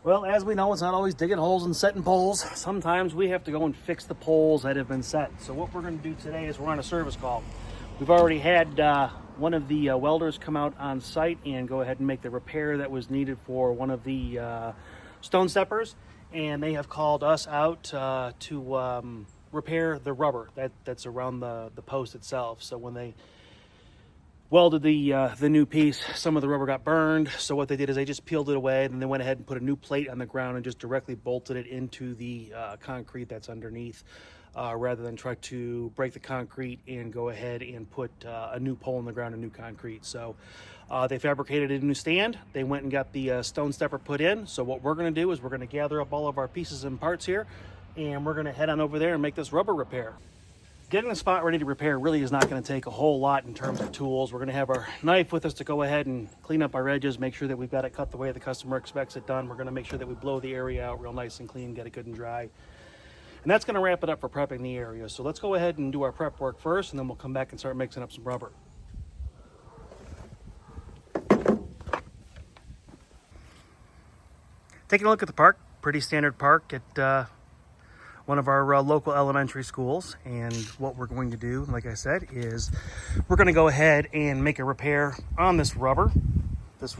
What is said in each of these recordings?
Well, as we know, it's not always digging holes and setting poles. Sometimes we have to go and fix the poles that have been set. So what we're going to do today is we're on a service call. We've already had one of the welders come out on site and go ahead and make the repair that was needed for one of the stone steppers. And they have called us out to repair the rubber that's around the post itself. So when they welded the new piece, some of the rubber got burned. So what they did is they just peeled it away, and they went ahead and put a new plate on the ground and just directly bolted it into the concrete that's underneath, rather than try to break the concrete and go ahead and put a new pole in the ground and new concrete. So they fabricated a new stand. They went and got the stone stepper put in. So what we're going to do is we're going to gather up all of our pieces and parts here, and we're going to head on over there and make this rubber repair. Getting the spot ready to repair really is not going to take a whole lot in terms of tools. We're going to have our knife with us to go ahead and clean up our edges, make sure that we've got it cut the way the customer expects it done. We're going to make sure that we blow the area out real nice and clean, get it good and dry. And that's going to wrap it up for prepping the area. So let's go ahead and do our prep work first, and then we'll come back and start mixing up some rubber. Taking a look at the park, pretty standard park at one of our local elementary schools. And what we're going to do, like I said, is we're going to go ahead and make a repair on this rubber. This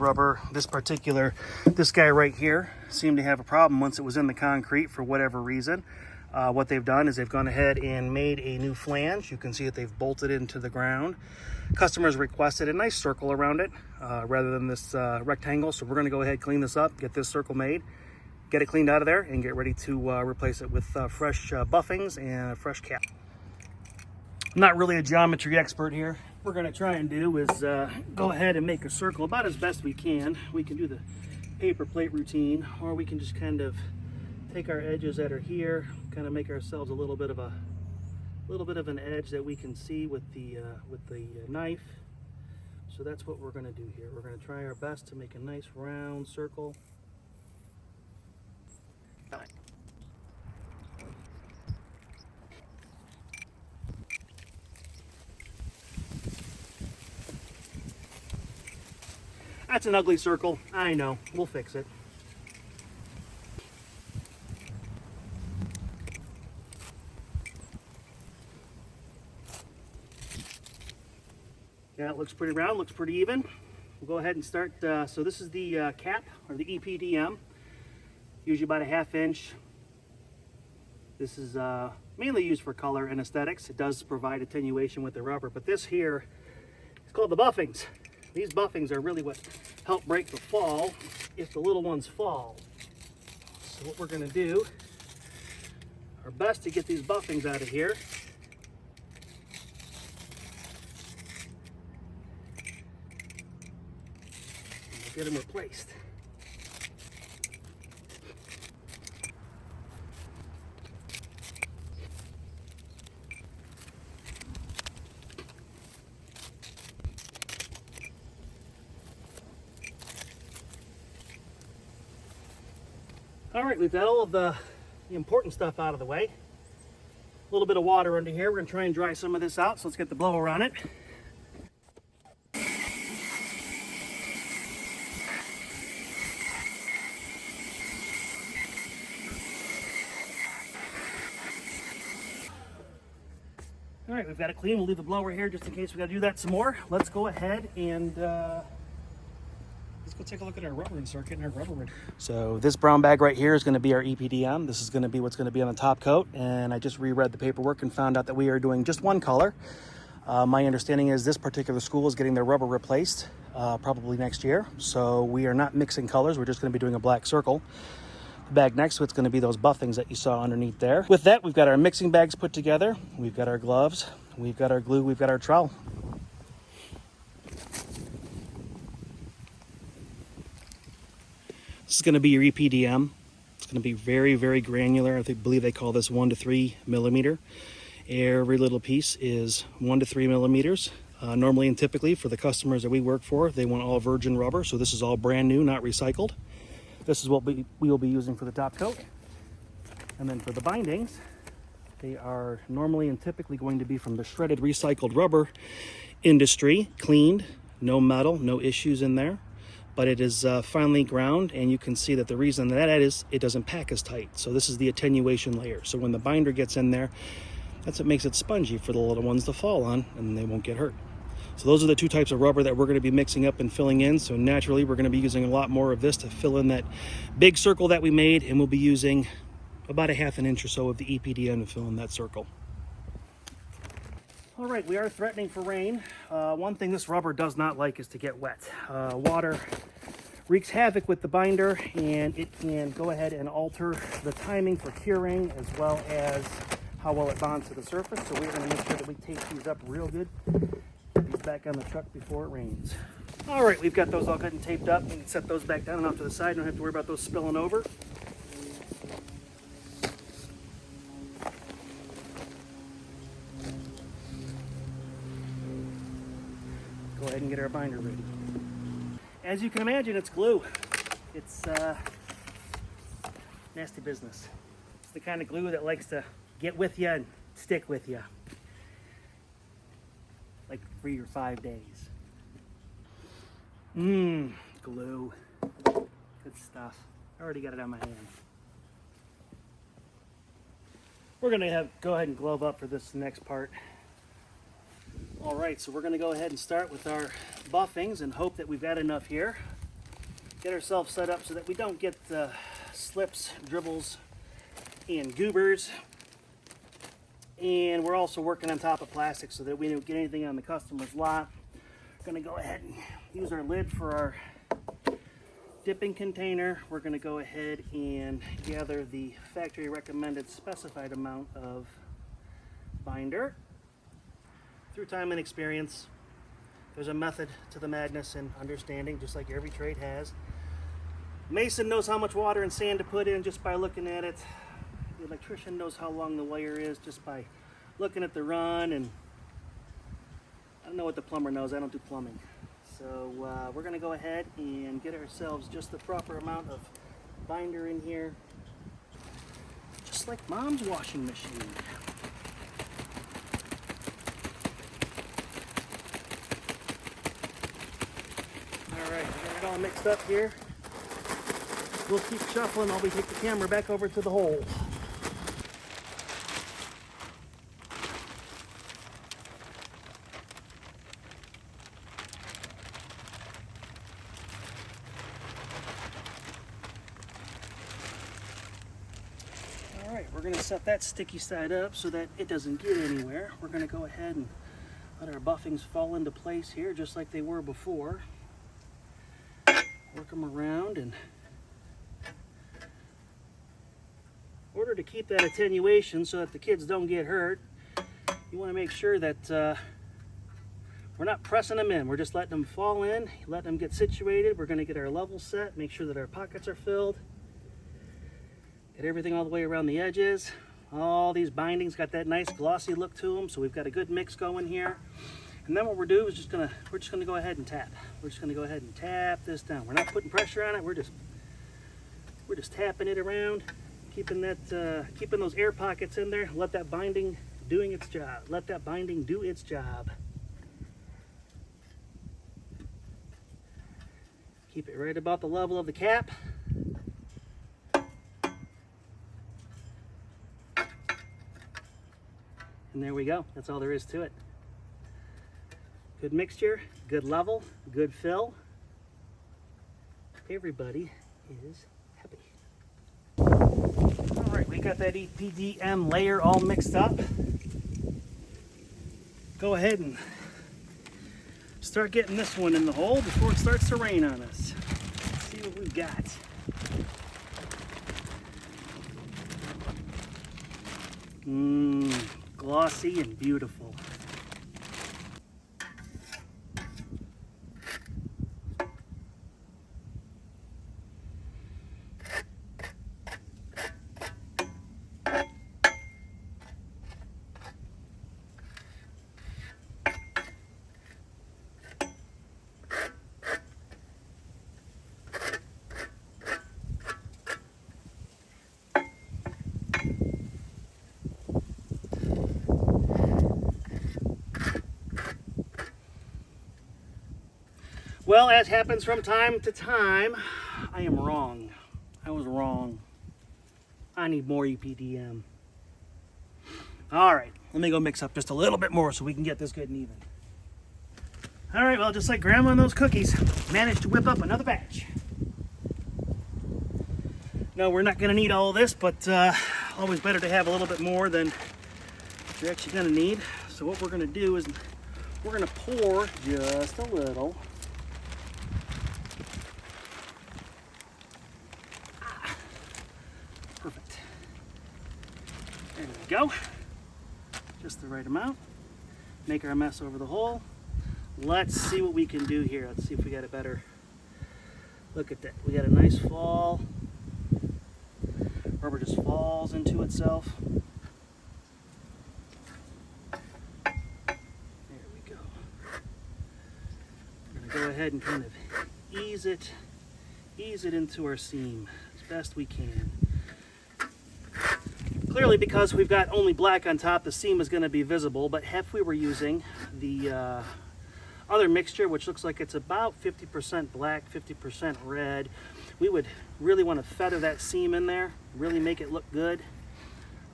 guy right here seemed to have a problem once it was in the concrete for whatever reason. What they've done is they've gone ahead and made a new flange. You can see that they've bolted it into the ground. Customers requested a nice circle around it rather than this rectangle. So we're going to go ahead, clean this up, get this circle made, get it cleaned out of there, and get ready to replace it with fresh buffings and a fresh cap. I'm not really a geometry expert here. What we're going to try and do is go ahead and make a circle about as best we can. We can do the paper plate routine, or we can just kind of take our edges that are here, kind of make ourselves a little bit of an edge that we can see with the knife. So that's what we're going to do here. We're going to try our best to make a nice round circle. That's an ugly circle. I know. We'll fix it. Yeah, it looks pretty round, looks pretty even. We'll go ahead and start. So this is the cap, or the EPDM. Usually about a 1/2 inch. This is mainly used for color and aesthetics. It does provide attenuation with the rubber, but this here is called the buffings. These buffings are really what help break the fall if the little ones fall. So what we're going to do, our best to get these buffings out of here. And we'll get them replaced. All right, we've got all of the important stuff out of the way. A little bit of water under here. We're going to try and dry some of this out, so let's get the blower on it. All right, we've got it clean. We'll leave the blower here just in case we got to do that some more. Let's go ahead and let's go take a look at our rubber and start getting our rubber ready. So this brown bag right here is going to be our EPDM. This is going to be what's going to be on the top coat. And I just reread the paperwork and found out that we are doing just one color. My understanding is this particular school is getting their rubber replaced probably next year. So we are not mixing colors. We're just going to be doing a black circle. The bag next to it's going to be those buffings that you saw underneath there. With that, we've got our mixing bags put together. We've got our gloves. We've got our glue. We've got our trowel. This is going to be your EPDM. It's going to be very, very granular. I believe they call this 1 to 3 millimeter. Every little piece is 1 to 3 millimeters. Normally and typically for the customers that we work for, they want all virgin rubber. So this is all brand new, not recycled. This is what we will be using for the top coat. And then for the bindings, they are normally and typically going to be from the shredded recycled rubber industry, cleaned, no metal, no issues in there. but it is finely ground, and you can see that the reason that is it doesn't pack as tight. So this is the attenuation layer. So when the binder gets in there, that's what makes it spongy for the little ones to fall on, and they won't get hurt. So those are the two types of rubber that we're going to be mixing up and filling in. So naturally, we're going to be using a lot more of this to fill in that big circle that we made, and we'll be using about a ½ an inch or so of the EPDM to fill in that circle. All right, we are threatening for rain. One thing this rubber does not like is to get wet. Water wreaks havoc with the binder, and it can go ahead and alter the timing for curing as well as how well it bonds to the surface. So we're going to make sure that we tape these up real good. Get these back on the truck before it rains. All right, we've got those all good and taped up. We can set those back down and off to the side. Don't have to worry about those spilling over. Go ahead and get our binder ready. As you can imagine, it's glue. It's nasty business. It's the kind of glue that likes to get with you and stick with you. Like 3 or 5 days. Glue. Good stuff. I already got it on my hand. We're gonna go ahead and glove up for this next part. All right, so we're gonna go ahead and start with our buffings and hope that we've got enough here. Get ourselves set up so that we don't get slips, dribbles, and goobers. And we're also working on top of plastic so that we don't get anything on the customer's lot. We're gonna go ahead and use our lid for our dipping container. We're gonna go ahead and gather the factory recommended specified amount of binder. Through time and experience, there's a method to the madness and understanding, just like every trade has. Mason knows how much water and sand to put in just by looking at it. The electrician knows how long the wire is just by looking at the run, and I don't know what the plumber knows. I don't do plumbing. So we're going to go ahead and get ourselves just the proper amount of binder in here, just like Mom's washing machine. All right, we got it all mixed up here. We'll keep shuffling while we take the camera back over to the hole. All right, we're going to set that sticky side up so that it doesn't get anywhere. We're going to go ahead and let our buffings fall into place here just like they were before. Work them around, and in order to keep that attenuation so that the kids don't get hurt, you want to make sure that we're not pressing them in. We're just letting them fall in, letting them get situated. We're going to get our level set, make sure that our pockets are filled. Get everything all the way around the edges. All these bindings got that nice glossy look to them, so we've got a good mix going here. And then what we're doing is we're just gonna go ahead and tap. We're just gonna go ahead and tap this down. We're not putting pressure on it. We're just tapping it around, keeping those air pockets in there. Let that binding doing its job. Let that binding do its job. Keep it right about the level of the cap. And there we go. That's all there is to it. Good mixture, good level, good fill. Everybody is happy. All right, we got that EPDM layer all mixed up. Go ahead and start getting this one in the hole before it starts to rain on us. Let's see what we've got. Glossy and beautiful. Well, as happens from time to time, I am wrong. I was wrong. I need more EPDM. All right, let me go mix up just a little bit more so we can get this good and even. All right, well, just like Grandma and those cookies, managed to whip up another batch. No, we're not gonna need all of this, but always better to have a little bit more than you're actually gonna need. So what we're gonna do is we're gonna pour just a little. Perfect. There we go. Just the right amount. Make our mess over the hole. Let's see what we can do here. Let's see if we got a better look at that. We got a nice fall. Rubber just falls into itself. There we go. We're gonna go ahead and kind of ease it into our seam as best we can. Clearly, because we've got only black on top, the seam is going to be visible, but if we were using the other mixture, which looks like it's about 50% black, 50% red, we would really want to feather that seam in there, really make it look good.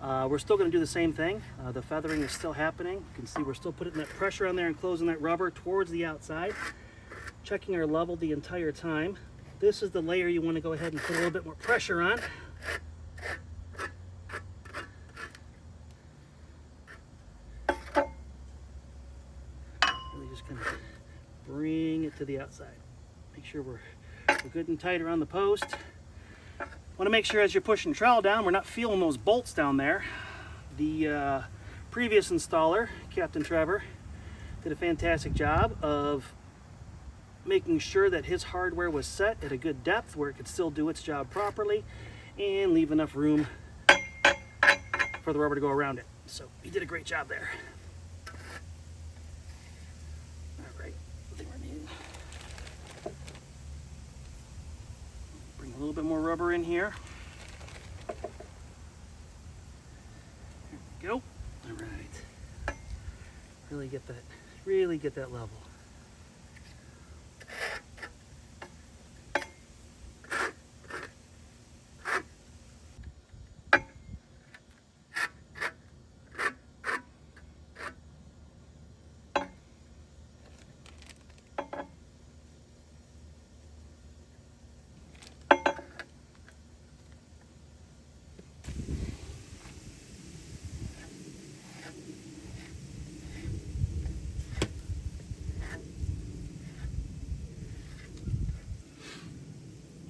We're still going to do the same thing. The feathering is still happening. You can see we're still putting that pressure on there and closing that rubber towards the outside, checking our level the entire time. This is the layer you want to go ahead and put a little bit more pressure on. Kind of bring it to the outside. Make sure we're good and tight around the post. Want to make sure as you're pushing the trowel down, we're not feeling those bolts down there. The previous installer, Captain Trevor, did a fantastic job of making sure that his hardware was set at a good depth where it could still do its job properly and leave enough room for the rubber to go around it. So he did a great job there. A little bit more rubber in here. There we go. All right. Really get that level.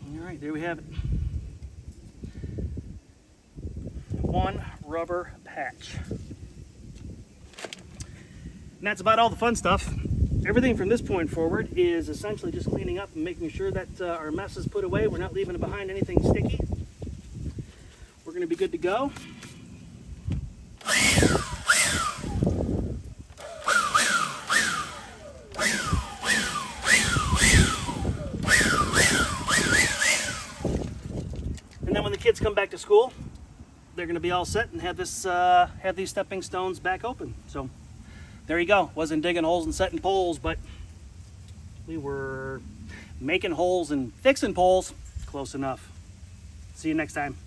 All right, there we have it. One rubber patch. And that's about all the fun stuff. Everything from this point forward is essentially just cleaning up and making sure that our mess is put away. We're not leaving behind anything sticky. We're going to be good to go. And then when the kids come back to school, they're going to be all set and have these stepping stones back open. So there you go. Wasn't digging holes and setting poles, but we were making holes and fixing poles. Close enough. See you next time.